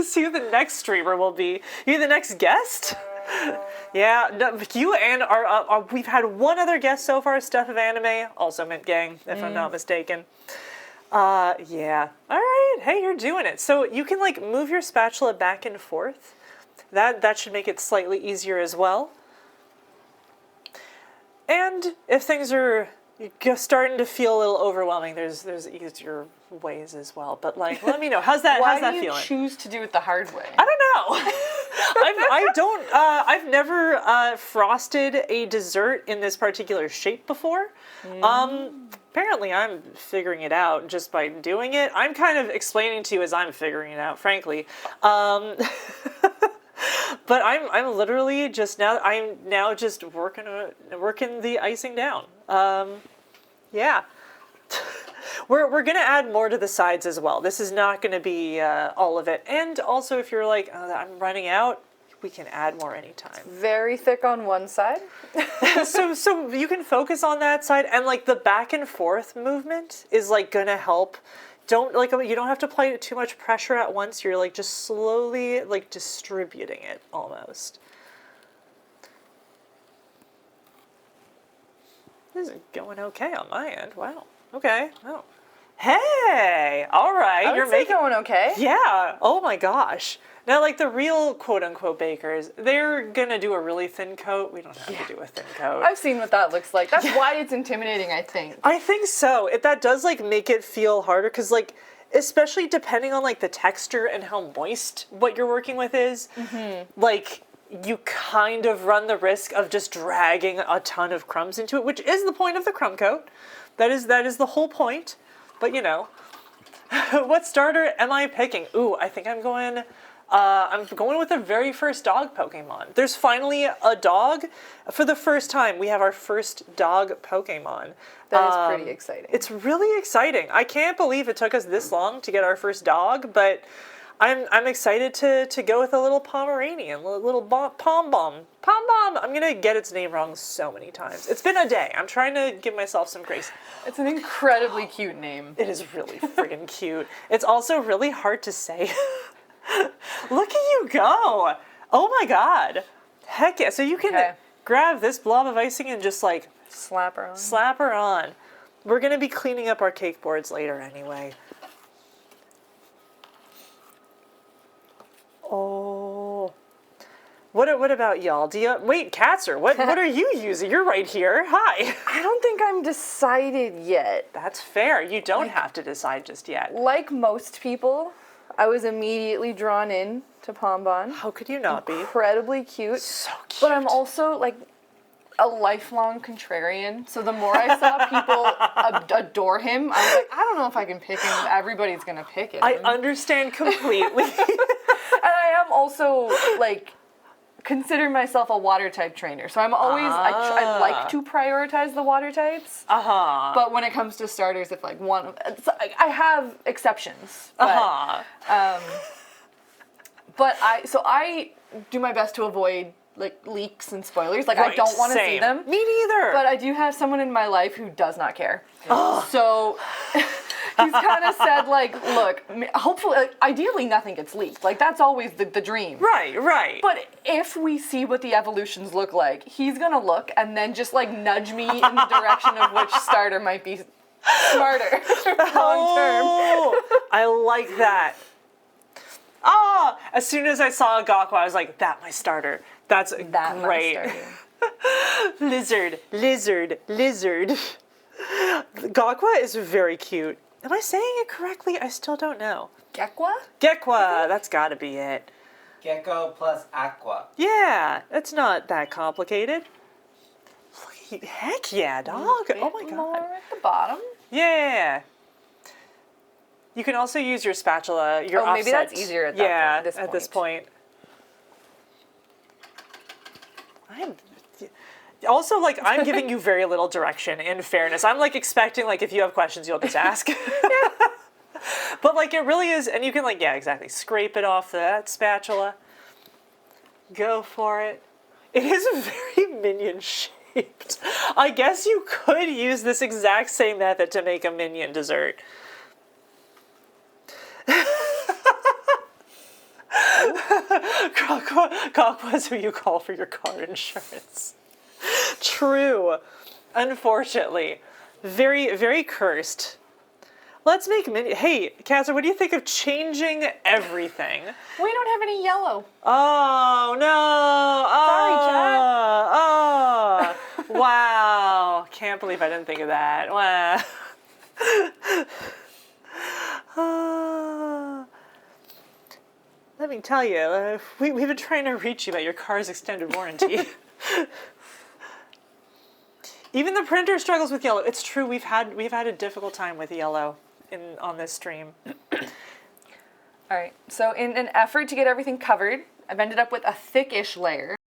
see who the next streamer will be. You the next guest? Yeah, no, you and we've had one other guest so far, Stuff of Anime, also Mint Gang, if I'm not mistaken. Yeah. All right. Hey, you're doing it. So you can like move your spatula back and forth. That should make it slightly easier as well. And if things are starting to feel a little overwhelming, there's easier ways as well. But like, let me know. How's that feeling? Why do you choose to do it the hard way? I don't know. I've never frosted a dessert in this particular shape before. Apparently I'm figuring it out just by doing it. I'm kind of explaining to you as I'm figuring it out, frankly. But I'm literally just now just working the icing down. Yeah. We're gonna add more to the sides as well. This is not gonna be all of it. And also, if you're like, oh, I'm running out, we can add more anytime. Very thick on one side. so you can focus on that side, and like the back and forth movement is like gonna help. You don't have to apply too much pressure at once. You're like just slowly like distributing it almost. This is going okay on my end. Wow. Okay. Oh. Hey. All right. You're going okay. Yeah. Oh my gosh. Now, like the real quote-unquote bakers, they're gonna do a really thin coat. We don't have to do a thin coat. I've seen what that looks like. That's why it's intimidating, I think. I think so. That does like make it feel harder because like, especially depending on like the texture and how moist what you're working with is, like you kind of run the risk of just dragging a ton of crumbs into it, which is the point of the crumb coat. That is the whole point. But you know, what starter am I picking? Ooh, I think I'm going with the very first dog Pokemon. There's finally a dog. For the first time, we have our first dog Pokemon. That is pretty exciting. It's really exciting. I can't believe it took us this long to get our first dog, but I'm excited to go with a little Pomeranian, little Pom Bom. I'm gonna get its name wrong so many times. It's been a day. I'm trying to give myself some grace. It's an incredibly cute name. It is really friggin' cute. It's also really hard to say. Look at you go! Oh my god! Heck yeah! So you can grab this blob of icing and just like slap her on. Slap her on. We're gonna be cleaning up our cake boards later anyway. Oh. What about y'all? Wait, Katzer, what are you using? You're right here. Hi. I don't think I'm decided yet. That's fair. You don't have to decide just yet. Like most people, I was immediately drawn in to Pom Bom. How could you not be? Incredibly cute. So cute. But I'm also like a lifelong contrarian. So the more I saw people adore him, I was like, I don't know if I can pick him. Everybody's gonna pick him. I understand completely. And I am also like consider myself a water type trainer. So I'm always I like to prioritize the water types. But when it comes to starters, if like I have exceptions. But, but I do my best to avoid like leaks and spoilers. Like I don't want to see them. Me neither. But I do have someone in my life who does not care. So he's kind of said like, look, hopefully, like, ideally nothing gets leaked. Like that's always the dream. Right. But if we see what the evolutions look like, he's gonna look and then just like nudge me in the direction of which starter might be smarter long term. I like that. As soon as I saw a Gawkwa, I was like, that my starter. That's great. Lizard. Gawkwa is very cute. Am I saying it correctly? I still don't know. Gekwa? That's gotta be it. Gecko plus aqua. Yeah, it's not that complicated. Heck yeah, dog. Oh my god. More at the bottom. Yeah. You can also use your spatula, your offset. Maybe that's easier at that point. At this point. Also, like, I'm giving you very little direction, in fairness. I'm, like, expecting, like, if you have questions, you'll just ask. But, like, it really is, and you can, like, yeah, exactly, scrape it off that spatula. Go for it. It is very minion-shaped. I guess you could use this exact same method to make a minion dessert. Kakwa's who you call for your car insurance. True. Unfortunately. Very, very cursed. Let's make mini. Hey, Kazza, what do you think of changing everything? We don't have any yellow. Oh, no. Oh, Sorry, oh. Wow. Can't believe I didn't think of that. Wow. Let me tell you, we've been trying to reach you about your car's extended warranty. Even the printer struggles with yellow. It's true. We've had a difficult time with yellow on this stream. All right. So in an effort to get everything covered, I've ended up with a thickish layer.